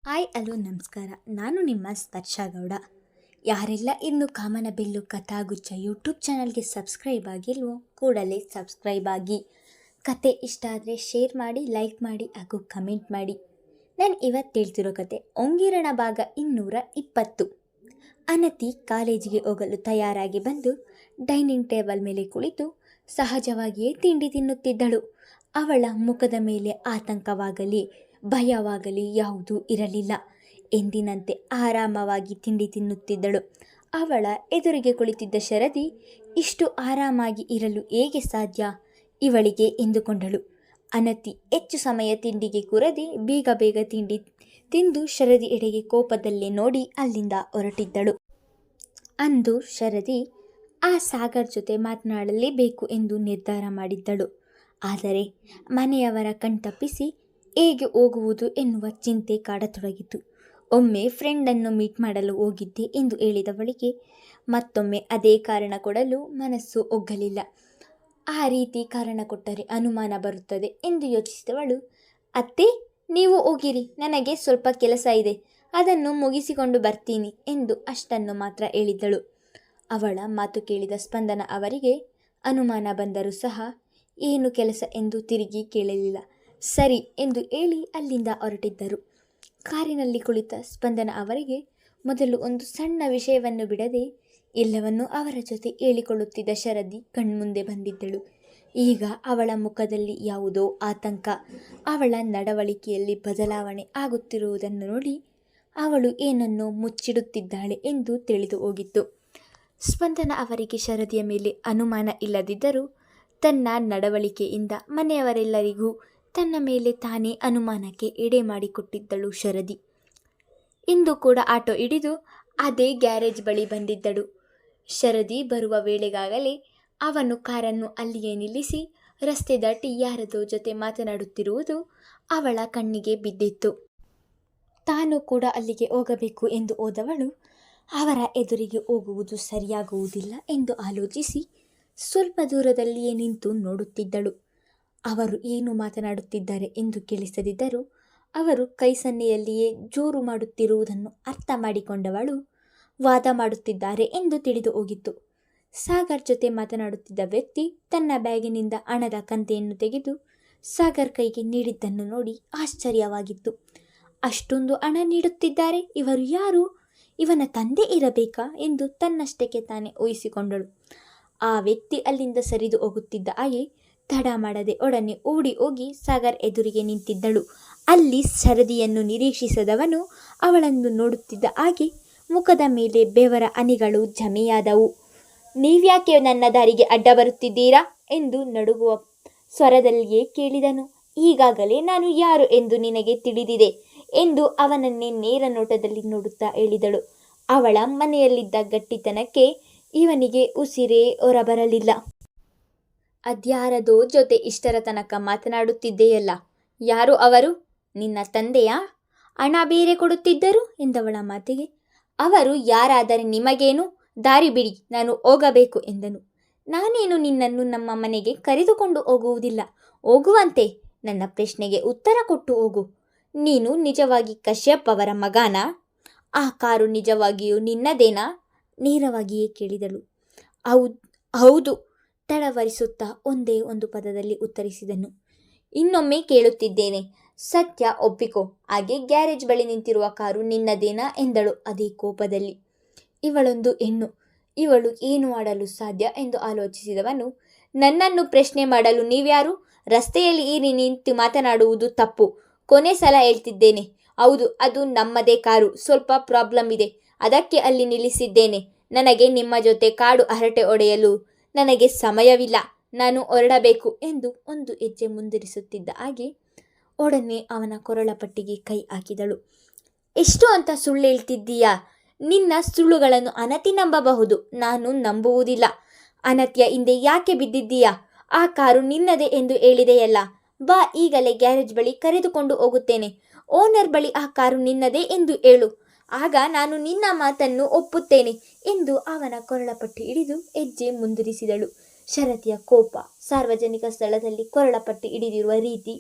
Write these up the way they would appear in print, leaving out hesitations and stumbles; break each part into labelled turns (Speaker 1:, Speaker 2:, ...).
Speaker 1: Hi hello ನಮಸ್ಕಾರ. ನಾನು ನಿಮ್ಮ ಸ್ಪರ್ಶ ಗೌಡ. ಯಾರೆಲ್ಲ ಇನ್ನು ಕಾಮನಬಿಲ್ಲು ಕಥಾಗುಚ್ಛ ಯೂಟ್ಯೂಬ್ ಚಾನಲ್ಗೆ ಸಬ್ಸ್ಕ್ರೈಬ್ ಆಗಿಲ್ವೋ ಕೂಡಲೇ ಸಬ್ಸ್ಕ್ರೈಬ್ ಆಗಿ. ಕತೆ ಇಷ್ಟ ಆದರೆ ಶೇರ್ ಮಾಡಿ, ಲೈಕ್ ಮಾಡಿ ಹಾಗೂ ಕಮೆಂಟ್ ಮಾಡಿ. ನಾನು ಇವತ್ತು ಹೇಳ್ತಿರೋ ಕತೆ ಒಂಗಿರಣ ಭಾಗ 220. ಅನತಿ ಕಾಲೇಜಿಗೆ ಹೋಗಲು ತಯಾರಾಗಿ ಬಂದು ಡೈನಿಂಗ್ ಟೇಬಲ್ ಮೇಲೆ ಕುಳಿತು ಸಹಜವಾಗಿಯೇ ತಿಂಡಿ ತಿನ್ನುತ್ತಿದ್ದಳು. ಅವಳ ಮುಖದ ಮೇಲೆ ಆತಂಕವಾಗಲಿ ಭಯವಾಗಲಿ ಯಾವುದೂ ಇರಲಿಲ್ಲ. ಎಂದಿನಂತೆ ಆರಾಮವಾಗಿ ತಿಂಡಿ ತಿನ್ನುತ್ತಿದ್ದಳು. ಅವಳ ಎದುರಿಗೆ ಕುಳಿತಿದ್ದ ಶರದಿ ಇಷ್ಟು ಆರಾಮಾಗಿ ಇರಲು ಹೇಗೆ ಸಾಧ್ಯ ಇವಳಿಗೆ ಎಂದುಕೊಂಡಳು. ಅನತಿ ಹೆಚ್ಚು ಸಮಯ ತಿಂಡಿಗೆ ಕೂರದೆ ಬೇಗ ಬೇಗ ತಿಂಡಿ ತಿಂದು ಶರದಿ ಎಡೆಗೆ ಕೋಪದಲ್ಲೇ ನೋಡಿ ಅಲ್ಲಿಂದ ಹೊರಟಿದ್ದಳು. ಅಂದು ಶರದಿ ಆ ಸಾಗರ್ ಜೊತೆ ಮಾತನಾಡಲೇಬೇಕು ಎಂದು ನಿರ್ಧಾರ ಮಾಡಿದ್ದಳು. ಆದರೆ ಮನೆಯವರ ಕಣ್ತಪ್ಪಿಸಿ ಹೇಗೆ ಹೋಗುವುದು ಎನ್ನುವ ಚಿಂತೆ ಕಾಡತೊಡಗಿತು. ಒಮ್ಮೆ ಫ್ರೆಂಡನ್ನು ಮೀಟ್ ಮಾಡಲು ಹೋಗಿದ್ದೆ ಎಂದು ಹೇಳಿದವಳಿಗೆ ಮತ್ತೊಮ್ಮೆ ಅದೇ ಕಾರಣ ಕೊಡಲು ಮನಸ್ಸು ಒಗ್ಗಲಿಲ್ಲ. ಆ ರೀತಿ ಕಾರಣ ಕೊಟ್ಟರೆ ಅನುಮಾನ ಬರುತ್ತದೆ ಎಂದು ಯೋಚಿಸಿದವಳು, ಅತ್ತೆ ನೀವು ಹೋಗಿರಿ, ನನಗೆ ಸ್ವಲ್ಪ ಕೆಲಸ ಇದೆ, ಅದನ್ನು ಮುಗಿಸಿಕೊಂಡು ಬರ್ತೀನಿ ಎಂದು ಅಷ್ಟನ್ನು ಮಾತ್ರ ಹೇಳಿದ್ದಳು. ಅವಳ ಮಾತು ಕೇಳಿದ ಸ್ಪಂದನ ಅವರಿಗೆ ಅನುಮಾನ ಬಂದರೂ ಸಹ ಏನು ಕೆಲಸ ಎಂದು ತಿರುಗಿ ಕೇಳಲಿಲ್ಲ. ಸರಿ ಎಂದು ಹೇಳಿ ಅಲ್ಲಿಂದ ಹೊರಟಿದ್ದರು. ಕಾರಿನಲ್ಲಿ ಕುಳಿತ ಸ್ಪಂದನ ಅವರಿಗೆ ಮೊದಲು ಒಂದು ಸಣ್ಣ ವಿಷಯವನ್ನು ಬಿಡದೆ ಎಲ್ಲವನ್ನೂ ಅವರ ಜೊತೆ ಹೇಳಿಕೊಳ್ಳುತ್ತಿದ್ದ ಶರದಿ ಕಣ್ಮುಂದೆ ಬಂದಿದ್ದಳು. ಈಗ ಅವಳ ಮುಖದಲ್ಲಿ ಯಾವುದೋ ಆತಂಕ, ಅವಳ ನಡವಳಿಕೆಯಲ್ಲಿ ಬದಲಾವಣೆ ಆಗುತ್ತಿರುವುದನ್ನು ನೋಡಿ ಅವಳು ಏನನ್ನೋ ಮುಚ್ಚಿಡುತ್ತಿದ್ದಾಳೆ ಎಂದು ತಿಳಿದು ಹೋಗಿತ್ತು. ಸ್ಪಂದನ ಅವರಿಗೆ ಶರದಿಯ ಮೇಲೆ ಅನುಮಾನ ಇಲ್ಲದಿದ್ದರೂ ತನ್ನ ನಡವಳಿಕೆಯಿಂದ ಮನೆಯವರೆಲ್ಲರಿಗೂ ತನ್ನ ಮೇಲೆ ತಾನೇ ಅನುಮಾನಕ್ಕೆ ಎಡೆ ಮಾಡಿಕೊಟ್ಟಿದ್ದಳು ಶರದಿ. ಇಂದು ಕೂಡ ಆಟೋ ಹಿಡಿದು ಅದೇ ಗ್ಯಾರೇಜ್ ಬಳಿ ಬಂದಿದ್ದಳು. ಶರದಿ ಬರುವ ವೇಳೆಗಾಗಲೇ ಅವನು ಕಾರನ್ನು ಅಲ್ಲಿಯೇ ನಿಲ್ಲಿಸಿ ರಸ್ತೆ ದಾಟಿ ಯಾರದೋ ಜೊತೆ ಮಾತನಾಡುತ್ತಿರುವುದು ಅವಳ ಕಣ್ಣಿಗೆ ಬಿದ್ದಿತ್ತು. ತಾನು ಕೂಡ ಅಲ್ಲಿಗೆ ಹೋಗಬೇಕು ಎಂದು ಹೋದವಳು ಅವರ ಎದುರಿಗೆ ಹೋಗುವುದು ಸರಿಯಾಗುವುದಿಲ್ಲ ಎಂದು ಆಲೋಚಿಸಿ ಸ್ವಲ್ಪ ದೂರದಲ್ಲಿಯೇ ನಿಂತು ನೋಡುತ್ತಿದ್ದಳು. ಅವರು ಏನು ಮಾತನಾಡುತ್ತಿದ್ದಾರೆ ಎಂದು ಕೇಳಿಸದಿದ್ದರೂ ಅವರು ಕೈ ಸನ್ನೆಯಲ್ಲಿಯೇ ಜೋರು ಮಾಡುತ್ತಿರುವುದನ್ನು ಅರ್ಥ ಮಾಡಿಕೊಂಡವಳು ವಾದ ಮಾಡುತ್ತಿದ್ದಾರೆ ಎಂದು ತಿಳಿದು ಹೋಗಿತ್ತು. ಸಾಗರ್ ಜೊತೆ ಮಾತನಾಡುತ್ತಿದ್ದ ವ್ಯಕ್ತಿ ತನ್ನ ಬ್ಯಾಗಿನಿಂದ ಹಣದ ಕಂತೆಯನ್ನು ತೆಗೆದು ಸಾಗರ್ ಕೈಗೆ ನೀಡಿದ್ದನ್ನು ನೋಡಿ ಆಶ್ಚರ್ಯವಾಗಿತ್ತು. ಅಷ್ಟೊಂದು ಹಣ ನೀಡುತ್ತಿದ್ದಾರೆ, ಇವರು ಯಾರು? ಇವನ ತಂದೆ ಇರಬೇಕಾ ಎಂದು ತನ್ನಷ್ಟಕ್ಕೆ ತಾನೇ ಊಹಿಸಿಕೊಂಡಳು. ಆ ವ್ಯಕ್ತಿ ಅಲ್ಲಿಂದ ಸರಿದು ಹೋಗುತ್ತಿದ್ದ ಹಾಗೆ ತಡ ಮಾಡದೆ ಒಡನೆ ಓಡಿ ಹೋಗಿ ಸಾಗರ್ ಎದುರಿಗೆ ನಿಂತಿದ್ದಳು. ಅಲ್ಲಿ ಶರದಿಯನ್ನು ನಿರೀಕ್ಷಿಸದವನು ಅವಳನ್ನು ನೋಡುತ್ತಿದ್ದ ಹಾಗೆ ಮುಖದ ಮೇಲೆ ಬೆವರ ಹನಿಗಳು ಜಮೆಯಾದವು. ನೀವ್ಯಾಕೆ ನನ್ನ ದಾರಿಗೆ ಅಡ್ಡ ಬರುತ್ತಿದ್ದೀರಾ ಎಂದು ನಡುಗುವ ಸ್ವರದಲ್ಲಿಯೇ ಕೇಳಿದನು. ಈಗಾಗಲೇ ನಾನು ಯಾರು ಎಂದು ನಿನಗೆ ತಿಳಿದಿದೆ ಎಂದು ಅವನನ್ನೇ ನೇರ ನೋಟದಲ್ಲಿ ನೋಡುತ್ತಾ ಹೇಳಿದಳು. ಅವಳ ಮನೆಯಲ್ಲಿದ್ದ ಗಟ್ಟಿತನಕ್ಕೆ ಇವನಿಗೆ ಉಸಿರೇ ಹೊರಬರಲಿಲ್ಲ. ಅದ್ಯಾರದೋ ಜೊತೆ ಇಷ್ಟರ ತನಕ ಮಾತನಾಡುತ್ತಿದ್ದೆಯಲ್ಲ, ಯಾರು ಅವರು? ನಿನ್ನ ತಂದೆಯಾ? ಹಣ ಬೇರೆ ಕೊಡುತ್ತಿದ್ದರು ಎಂದವಳ ಮಾತಿಗೆ ಅವರು ಯಾರಾದರೆ ನಿಮಗೇನು? ದಾರಿ ಬಿಡಿ, ನಾನು ಹೋಗಬೇಕು ಎಂದನು. ನಾನೇನು ನಿನ್ನನ್ನು ನಮ್ಮ ಮನೆಗೆ ಕರೆದುಕೊಂಡು ಹೋಗುವುದಿಲ್ಲ, ಹೋಗುವಂತೆ. ನನ್ನ ಪ್ರಶ್ನೆಗೆ ಉತ್ತರ ಕೊಟ್ಟು ಹೋಗು. ನೀನು ನಿಜವಾಗಿ ಕಶ್ಯಪ್ ಅವರ ಮಗನಾ? ಆ ಕಾರು ನಿಜವಾಗಿಯೂ ನಿನ್ನದೇನಾ? ನೇರವಾಗಿಯೇ ಕೇಳಿದಳು. ಹೌದು ತಡವರಿಸುತ್ತಾ ಒಂದೇ ಒಂದು ಪದದಲ್ಲಿ ಉತ್ತರಿಸಿದನು. ಇನ್ನೊಮ್ಮೆ ಕೇಳುತ್ತಿದ್ದೇನೆ, ಸತ್ಯ ಒಪ್ಪಿಕೋ. ಹಾಗೆ ಗ್ಯಾರೇಜ್ ಬಳಿ ನಿಂತಿರುವ ಕಾರು ನಿನ್ನದೇನಾ ಎಂದಳು ಅದೇ ಕೋಪದಲ್ಲಿ. ಇವಳೊಂದು ಹೆಣ್ಣು, ಇವಳು ಏನು ಮಾಡಲು ಸಾಧ್ಯ ಎಂದು ಆಲೋಚಿಸಿದವನು, ನನ್ನನ್ನು ಪ್ರಶ್ನೆ ಮಾಡಲು ನೀವ್ಯಾರು? ರಸ್ತೆಯಲ್ಲಿ ಈ ನಿಂತು ಮಾತನಾಡುವುದು ತಪ್ಪು. ಕೊನೆ ಸಲ ಹೇಳ್ತಿದ್ದೇನೆ, ಹೌದು ಅದು ನಮ್ಮದೇ ಕಾರು, ಸ್ವಲ್ಪ ಪ್ರಾಬ್ಲಮ್ ಇದೆ, ಅದಕ್ಕೆ ಅಲ್ಲಿ ನಿಲ್ಲಿಸಿದ್ದೇನೆ. ನನಗೆ ನಿಮ್ಮ ಜೊತೆ ಕಾಡು ಹರಟೆ ಹೊಡೆಯಲು ನನಗೆ ಸಮಯವಿಲ್ಲ, ನಾನು ಹೊರಡಬೇಕು ಎಂದು ಒಂದು ಹೆಜ್ಜೆ ಮುಂದಿರಿಸುತ್ತಿದ್ದ ಹಾಗೆ ಒಡನೆ ಅವನ ಕೊರಳ ಪಟ್ಟಿಗೆ ಕೈ ಹಾಕಿದಳು. ಎಷ್ಟು ಅಂತ ಸುಳ್ಳು ಹೇಳ್ತಿದ್ದೀಯಾ? ನಿನ್ನ ಸುಳ್ಳುಗಳನ್ನು ಅನತಿ ನಂಬಬಹುದು, ನಾನು ನಂಬುವುದಿಲ್ಲ. ಅನತಿಯ ಹಿಂದೆ ಯಾಕೆ ಬಿದ್ದಿದ್ದೀಯಾ? ಆ ಕಾರು ನಿನ್ನದೇ ಎಂದು ಹೇಳಿದೆಯಲ್ಲ, ಬಾ ಈಗಲೇ ಗ್ಯಾರೇಜ್ ಬಳಿ ಕರೆದುಕೊಂಡು ಹೋಗುತ್ತೇನೆ. ಓನರ್ ಬಳಿ ಆ ಕಾರು ನಿನ್ನದೇ ಎಂದು ಹೇಳು, ಆಗ ನಾನು ನಿನ್ನ ಮಾತನ್ನು ಒಪ್ಪುತ್ತೇನೆ ಎಂದು ಅವನ ಕೊರಳಪಟ್ಟಿ ಹಿಡಿದು ಹೆಜ್ಜೆ ಮುಂದಿರಿಸಿದಳು. ಶರದಿಯ ಕೋಪ, ಸಾರ್ವಜನಿಕ ಸ್ಥಳದಲ್ಲಿ ಕೊರಳಪಟ್ಟಿ ಹಿಡಿದಿರುವ ರೀತಿ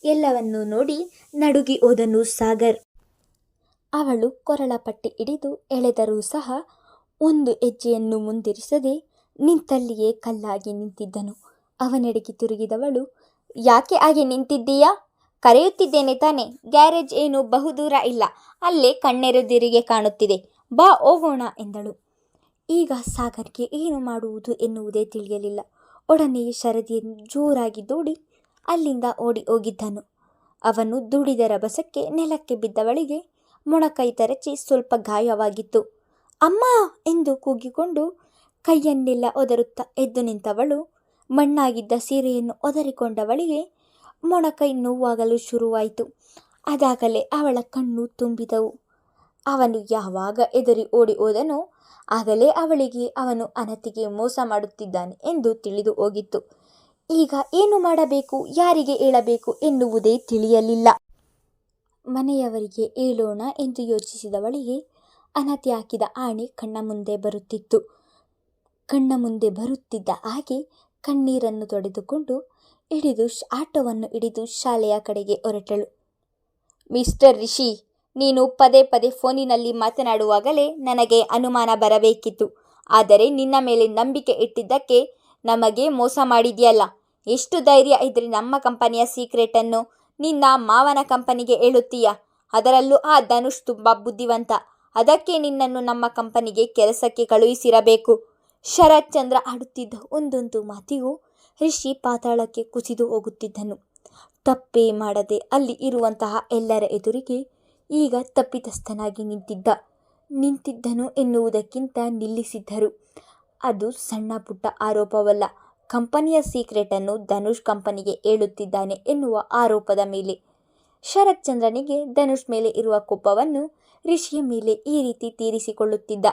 Speaker 1: ಎಲ್ಲವನ್ನೂ ನೋಡಿ ನಡುಗಿ ಹೋದನು ಸಾಗರ್. ಅವಳು ಕೊರಳ ಪಟ್ಟಿ ಹಿಡಿದು ಎಳೆದರೂ ಸಹ ಒಂದು ಹೆಜ್ಜೆಯನ್ನು ಮುಂದಿರಿಸದೆ ನಿಂತಲ್ಲಿಯೇ ಕಲ್ಲಾಗಿ ನಿಂತಿದ್ದನು. ಅವನೆಡೆಗೆ ತಿರುಗಿದವಳು, ಯಾಕೆ ಹಾಗೆ ನಿಂತಿದ್ದೀಯಾ? ಕರೆಯುತ್ತಿದ್ದೇನೆ ತಾನೆ. ಗ್ಯಾರೇಜ್ ಏನು ಬಹುದೂರ ಇಲ್ಲ, ಅಲ್ಲೇ ಕಣ್ಣೆರೆದಿರಿಗೆ ಕಾಣುತ್ತಿದೆ, ಬಾ ಹೋಗೋಣ ಎಂದಳು. ಈಗ ಸಾಗರ್ಗೆ ಏನು ಮಾಡುವುದು ಎನ್ನುವುದೇ ತಿಳಿಯಲಿಲ್ಲ. ಒಡನೆಯೇ ಶರದಿಯನ್ನು ಜೋರಾಗಿ ದೂಡಿ ಅಲ್ಲಿಂದ ಓಡಿ ಹೋಗಿದ್ದನು. ಅವನು ದುಡಿದ ರಭಸಕ್ಕೆ ನೆಲಕ್ಕೆ ಬಿದ್ದವಳಿಗೆ ಮೊಣಕೈ ತರಚಿ ಸ್ವಲ್ಪ ಗಾಯವಾಗಿತ್ತು. ಅಮ್ಮ ಎಂದು ಕೂಗಿಕೊಂಡು ಕೈಯನ್ನೆಲ್ಲ ಒದರುತ್ತಾ ಎದ್ದು ನಿಂತವಳು ಮಣ್ಣಾಗಿದ್ದ ಸೀರೆಯನ್ನು ಒದರಿಕೊಂಡವಳಿಗೆ ಮೊಣಕೈ ನೋವಾಗಲು ಶುರುವಾಯಿತು. ಅದಾಗಲೇ ಅವಳ ಕಣ್ಣು ತುಂಬಿದವು. ಅವನು ಯಾವಾಗ ಎದುರಿ ಓಡಿ ಹೋದನೋ ಆಗಲೇ ಅವಳಿಗೆ ಅವನು ಅನತಿಗೆ ಮೋಸ ಮಾಡುತ್ತಿದ್ದಾನೆ ಎಂದು ತಿಳಿದು ಹೋಗಿತ್ತು. ಈಗ ಏನು ಮಾಡಬೇಕು, ಯಾರಿಗೆ ಹೇಳಬೇಕು ಎನ್ನುವುದೇ ತಿಳಿಯಲಿಲ್ಲ. ಮನೆಯವರಿಗೆ ಹೇಳೋಣ ಎಂದು ಯೋಚಿಸಿದವಳಿಗೆ ಅನತಿ ಹಾಕಿದ ಆಣೆ ಕಣ್ಣ ಮುಂದೆ ಬರುತ್ತಿದ್ದ ಹಾಗೆ ಕಣ್ಣೀರನ್ನು ತೊಡೆದುಕೊಂಡು ಆಟೋವನ್ನು ಹಿಡಿದು ಶಾಲೆಯ ಕಡೆಗೆ ಹೊರಟಳು. ಮಿಸ್ಟರ್ ರಿಷಿ, ನೀನು ಪದೇ ಪದೇ ಫೋನಿನಲ್ಲಿ ಮಾತನಾಡುವಾಗಲೇ ನನಗೆ ಅನುಮಾನ ಬರಬೇಕಿತ್ತು. ಆದರೆ ನಿನ್ನ ಮೇಲೆ ನಂಬಿಕೆ ಇಟ್ಟಿದ್ದಕ್ಕೆ ನಮಗೆ ಮೋಸ ಮಾಡಿದ್ಯಲ್ಲ. ಎಷ್ಟು ಧೈರ್ಯ ಇದ್ರೆ ನಮ್ಮ ಕಂಪನಿಯ ಸೀಕ್ರೆಟನ್ನು ನಿನ್ನ ಮಾವನ ಕಂಪನಿಗೆ ಹೇಳುತ್ತೀಯ? ಅದರಲ್ಲೂ ಆ ಧನುಷ್ ತುಂಬ ಬುದ್ಧಿವಂತ. ಅದಕ್ಕೆ ನಿನ್ನನ್ನು ನಮ್ಮ ಕಂಪನಿಗೆ ಕೆಲಸಕ್ಕೆ ಕಳುಹಿಸಿರಬೇಕು. ಶರತ್ ಚಂದ್ರ ಆಡುತ್ತಿದ್ದ ಒಂದೊಂದು ಮಾತಿಗೂ ರಿಷಿ ಪಾತಾಳಕ್ಕೆ ಕುಸಿದು ಹೋಗುತ್ತಿದ್ದನು. ತಪ್ಪೇ ಮಾಡದೆ ಅಲ್ಲಿ ಇರುವಂತಹ ಎಲ್ಲರ ಎದುರಿಗೆ ಈಗ ತಪ್ಪಿತಸ್ಥನಾಗಿ ನಿಂತಿದ್ದನು ಎನ್ನುವುದಕ್ಕಿಂತ ನಿಲ್ಲಿಸಿದ್ದರು. ಅದು ಸಣ್ಣ ಪುಟ್ಟ ಆರೋಪವಲ್ಲ, ಕಂಪನಿಯ ಸೀಕ್ರೆಟನ್ನು ಧನುಷ್ ಕಂಪನಿಗೆ ಹೇಳುತ್ತಿದ್ದಾನೆ ಎನ್ನುವ ಆರೋಪದ ಮೇಲೆ. ಶರತ್ ಚಂದ್ರನಿಗೆ ಧನುಷ್ ಮೇಲೆ ಇರುವ ಕೋಪವನ್ನು ರಿಷಿಯ ಮೇಲೆ ಈ ರೀತಿ ತೀರಿಸಿಕೊಳ್ಳುತ್ತಿದ್ದ.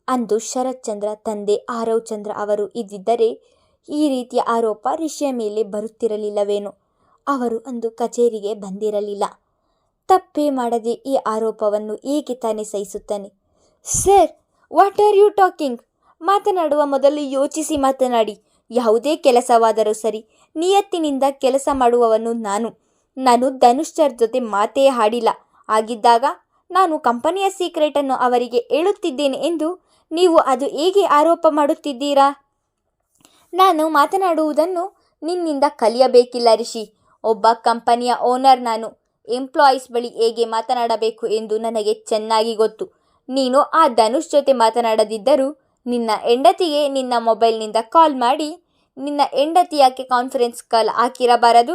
Speaker 1: ಅಂದು ಶರತ್ ಚಂದ್ರ ತಂದೆ ಆರವ್ ಚಂದ್ರ ಅವರು ಇದ್ದಿದ್ದರೆ ಈ ರೀತಿಯ ಆರೋಪ ರಿಷಿಯ ಮೇಲೆ ಬರುತ್ತಿರಲಿಲ್ಲವೇನೋ. ಅವರು ಅಂದು ಕಚೇರಿಗೆ ಬಂದಿರಲಿಲ್ಲ. ತಪ್ಪೇ ಮಾಡದೆ ಈ ಆರೋಪವನ್ನು ಹೇಗೆ ತಾನೇ ಸಹಿಸುತ್ತಾನೆ? Sir, what are you talking? ಮಾತನಾಡುವ ಮೊದಲು ಯೋಚಿಸಿ ಮಾತನಾಡಿ. ಯಾವುದೇ ಕೆಲಸವಾದರೂ ಸರಿ, ನಿಯತ್ತಿನಿಂದ ಕೆಲಸ ಮಾಡುವವನು ನಾನು ಧನುಷ್ ಸರ್ ಜೊತೆ ಮಾತೇ ಆಡಿಲ್ಲ. ಆಗಿದ್ದಾಗ ನಾನು ಕಂಪನಿಯ ಸೀಕ್ರೆಟನ್ನು ಅವರಿಗೆ ಹೇಳುತ್ತಿದ್ದೇನೆ ಎಂದು ನೀವು ಅದು ಹೇಗೆ ಆರೋಪ ಮಾಡುತ್ತಿದ್ದೀರಾ? ನಾನು ಮಾತನಾಡುವುದನ್ನು ನಿನ್ನಿಂದ ಕಲಿಯಬೇಕಿಲ್ಲ ರಿಷಿ. ಒಬ್ಬ ಕಂಪನಿಯ ಓನರ್ ನಾನು. ಎಂಪ್ಲಾಯೀಸ್ ಬಳಿ ಹೇಗೆ ಮಾತನಾಡಬೇಕು ಎಂದು ನನಗೆ ಚೆನ್ನಾಗಿ ಗೊತ್ತು. ನೀನು ಆ ಧನುಷ್ ಜೊತೆ ಮಾತನಾಡದಿದ್ದರೂ ನಿನ್ನ ಹೆಂಡತಿಗೆ ನಿನ್ನ ಮೊಬೈಲ್ನಿಂದ ಕಾಲ್ ಮಾಡಿ ನಿನ್ನ ಹೆಂಡತಿ ಯಾಕೆ ಕಾನ್ಫರೆನ್ಸ್ ಕಾಲ್ ಹಾಕಿರಬಾರದು?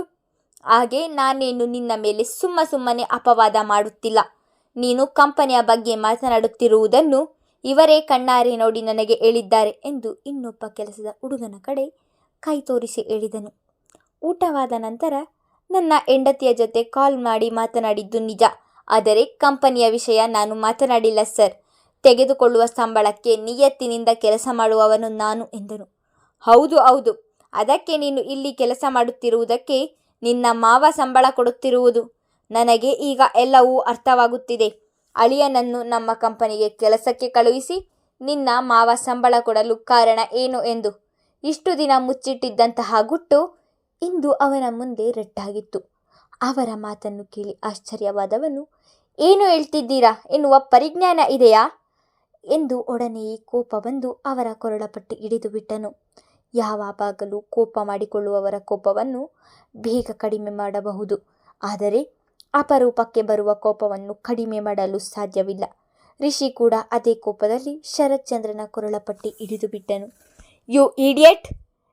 Speaker 1: ಹಾಗೆ ನಾನೇನು ನಿನ್ನ ಮೇಲೆ ಸುಮ್ಮನೆ ಅಪವಾದ ಮಾಡುತ್ತಿಲ್ಲ. ನೀನು ಕಂಪನಿಯ ಬಗ್ಗೆ ಮಾತನಾಡುತ್ತಿರುವುದನ್ನು ಇವರೇ ಕಣ್ಣಾರೆ ನೋಡಿ ನನಗೆ ಹೇಳಿದ್ದಾರೆ ಎಂದು ಇನ್ನೊಬ್ಬ ಕೆಲಸದ ಹುಡುಗನ ಕಡೆ ಕೈ ತೋರಿಸಿ ಹೇಳಿದನು. ಊಟವಾದ ನಂತರ ನನ್ನ ಹೆಂಡತಿಯ ಜೊತೆ ಕಾಲ್ ಮಾಡಿ ಮಾತನಾಡಿದ್ದು ನಿಜ, ಆದರೆ ಕಂಪನಿಯ ವಿಷಯ ನಾನು ಮಾತನಾಡಿಲ್ಲ ಸರ್. ತೆಗೆದುಕೊಳ್ಳುವ ಸಂಬಳಕ್ಕೆ ನಿಯತ್ತಿನಿಂದ ಕೆಲಸ ಮಾಡುವವನು ನಾನು ಎಂದನು. ಹೌದು, ಅದಕ್ಕೆ ನೀನು ಇಲ್ಲಿ ಕೆಲಸ ಮಾಡುತ್ತಿರುವುದಕ್ಕೆ ನಿನ್ನ ಮಾವ ಸಂಬಳ ಕೊಡುತ್ತಿರುವುದು. ನನಗೆ ಈಗ ಎಲ್ಲವೂ ಅರ್ಥವಾಗುತ್ತಿದೆ. ಅಳಿಯನನ್ನು ನಮ್ಮ ಕಂಪನಿಗೆ ಕೆಲಸಕ್ಕೆ ಕಳುಹಿಸಿ ನಿನ್ನ ಮಾವ ಸಂಬಳ ಕೊಡಲು ಕಾರಣ ಏನು ಎಂದು. ಇಷ್ಟು ದಿನ ಮುಚ್ಚಿಟ್ಟಿದ್ದಂತಹ ಗುಟ್ಟು ಇಂದು ಅವನ ಮುಂದೆ ರಟ್ಟಾಗಿತ್ತು. ಅವರ ಮಾತನ್ನು ಕೇಳಿ ಆಶ್ಚರ್ಯವಾದವನು, ಏನು ಹೇಳ್ತಿದ್ದೀರಾ ಎನ್ನುವ ಪರಿಜ್ಞಾನ ಇದೆಯಾ ಎಂದು ಒಡನೆಯೇ ಕೋಪ ಬಂದು ಅವರ ಕೊರಳಪಟ್ಟಿ ಹಿಡಿದು ಬಿಟ್ಟನು. ಯಾವಾಗಲೂ ಕೋಪ ಮಾಡಿಕೊಳ್ಳುವವರ ಕೋಪವನ್ನು ಬೇಗ ಕಡಿಮೆ ಮಾಡಬಹುದು, ಆದರೆ ಅಪರೂಪಕ್ಕೆ ಬರುವ ಕೋಪವನ್ನು ಕಡಿಮೆ ಮಾಡಲು ಸಾಧ್ಯವಿಲ್ಲ. ರಿಷಿ ಕೂಡ ಅದೇ ಕೋಪದಲ್ಲಿ ಶರತ್ ಚಂದ್ರನ ಕೊರಳಪಟ್ಟಿ ಹಿಡಿದು ಬಿಟ್ಟನು. You idiot!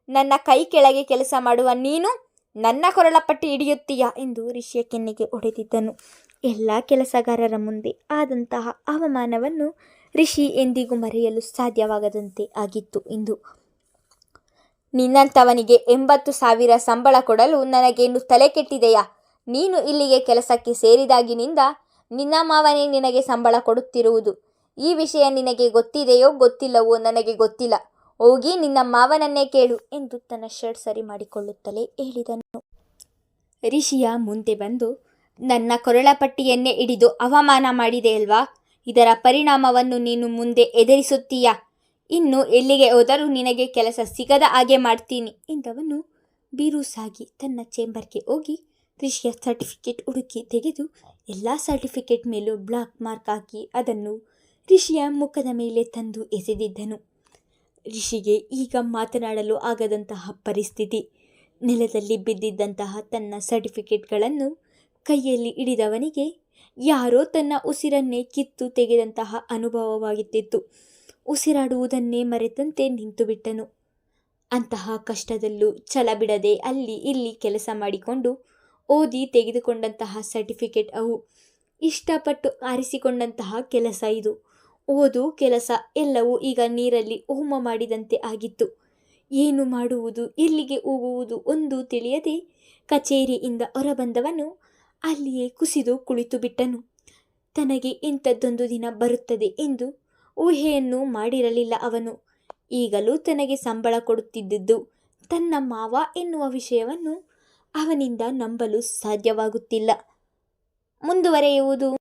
Speaker 1: ನನ್ನ ಕೈ ಕೆಳಗೆ ಕೆಲಸ ಮಾಡುವ ನೀನು ನನ್ನ ಕೊರಳಪಟ್ಟಿ ಹಿಡಿಯುತ್ತೀಯಾ ಎಂದು ರಿಷಿಯ ಕೆನ್ನೆಗೆ ಹೊಡೆದಿದ್ದನು. ಎಲ್ಲ ಕೆಲಸಗಾರರ ಮುಂದೆ ಆದಂತಹ ಅವಮಾನವನ್ನು ರಿಷಿ ಎಂದಿಗೂ ಮರೆಯಲು ಸಾಧ್ಯವಾಗದಂತೆ ಆಗಿತ್ತು ಇಂದು. ನಿನ್ನಂಥವನಿಗೆ 80,000 ಸಂಬಳ ಕೊಡಲು ನನಗೇನು ತಲೆ ಕೆಟ್ಟಿದೆಯಾ? ನೀನು ಇಲ್ಲಿಗೆ ಕೆಲಸಕ್ಕೆ ಸೇರಿದಾಗಿನಿಂದ ನಿನ್ನ ಮಾವನೇ ನಿನಗೆ ಸಂಬಳ ಕೊಡುತ್ತಿರುವುದು. ಈ ವಿಷಯ ನಿನಗೆ ಗೊತ್ತಿದೆಯೋ ಗೊತ್ತಿಲ್ಲವೋ ನನಗೆ ಗೊತ್ತಿಲ್ಲ. ಹೋಗಿ ನಿನ್ನ ಮಾವನನ್ನೇ ಕೇಳು ಎಂದು ತನ್ನ ಶರ್ಟ್ ಸರಿ ಮಾಡಿಕೊಳ್ಳುತ್ತಲೇ ಹೇಳಿದನು. ರಿಷಿಯ ಮುಂದೆ ಬಂದು, ನನ್ನ ಕೊರಳಪಟ್ಟಿಯನ್ನೇ ಹಿಡಿದು ಅವಮಾನ ಮಾಡಿದೆಯಲ್ವಾ? ಇದರ ಪರಿಣಾಮವನ್ನು ನೀನು ಮುಂದೆ ಎದುರಿಸುತ್ತೀಯಾ? ಇನ್ನು ಎಲ್ಲಿಗೆ ಹೋದರೂ ನಿನಗೆ ಕೆಲಸ ಸಿಗದ ಹಾಗೆ ಮಾಡ್ತೀನಿ ಎಂದವನು ಬಿರುಸಾಗಿ ತನ್ನ ಚೇಂಬರ್ಗೆ ಹೋಗಿ ರಿಷಿಯ ಸರ್ಟಿಫಿಕೇಟ್ ಹುಡುಕಿ ತೆಗೆದು ಎಲ್ಲ ಸರ್ಟಿಫಿಕೇಟ್ ಮೇಲೂ ಬ್ಲಾಕ್ ಮಾರ್ಕ್ ಹಾಕಿ ಅದನ್ನು ರಿಷಿಯ ಮುಖದ ಮೇಲೆ ತಂದು ಎಸೆದಿದ್ದನು. ರಿಷಿಗೆ ಈಗ ಮಾತನಾಡಲು ಆಗದಂತಹ ಪರಿಸ್ಥಿತಿ. ನೆಲದಲ್ಲಿ ಬಿದ್ದಿದ್ದಂತಹ ತನ್ನ ಸರ್ಟಿಫಿಕೇಟ್ಗಳನ್ನು ಕೈಯಲ್ಲಿ ಹಿಡಿದವನಿಗೆ ಯಾರೋ ತನ್ನ ಉಸಿರನ್ನೇ ಕಿತ್ತು ತೆಗೆದಂತಹ ಅನುಭವವಾಗುತ್ತಿತ್ತು. ಉಸಿರಾಡುವುದನ್ನೇ ಮರೆತಂತೆ ನಿಂತುಬಿಟ್ಟನು. ಅಂತಹ ಕಷ್ಟದಲ್ಲೂ ಛಲ ಬಿಡದೆ ಅಲ್ಲಿ ಇಲ್ಲಿ ಕೆಲಸ ಮಾಡಿಕೊಂಡು ಓದಿ ತೆಗೆದುಕೊಂಡಂತಹ ಸರ್ಟಿಫಿಕೇಟ್ ಅವು. ಇಷ್ಟಪಟ್ಟು ಆರಿಸಿಕೊಂಡಂತಹ ಕೆಲಸ ಇದು. ಓದು ಕೆಲಸ ಎಲ್ಲವೂ ಈಗ ನೀರಲ್ಲಿ ಹೋಮ ಮಾಡಿದಂತೆ ಆಗಿತ್ತು. ಏನು ಮಾಡುವುದು, ಎಲ್ಲಿಗೆ ಹೋಗುವುದು ಒಂದು ತಿಳಿಯದೆ ಕಚೇರಿಯಿಂದ ಹೊರಬಂದವನು ಅಲ್ಲಿಯೇ ಕುಸಿದು ಕುಳಿತು ಬಿಟ್ಟನು. ತನಗೆ ಇಂಥದ್ದೊಂದು ದಿನ ಬರುತ್ತದೆ ಎಂದು ಊಹೆಯನ್ನು ಮಾಡಿರಲಿಲ್ಲ ಅವನು. ಈಗಲೂ ತನಗೆ ಸಂಬಳ ಕೊಡುತ್ತಿದ್ದುದು ತನ್ನ ಮಾವ ಎನ್ನುವ ವಿಷಯವನ್ನು ಅವನಿಂದ ನಂಬಲು ಸಾಧ್ಯವಾಗುತ್ತಿಲ್ಲ. ಮುಂದುವರೆಯುವುದು.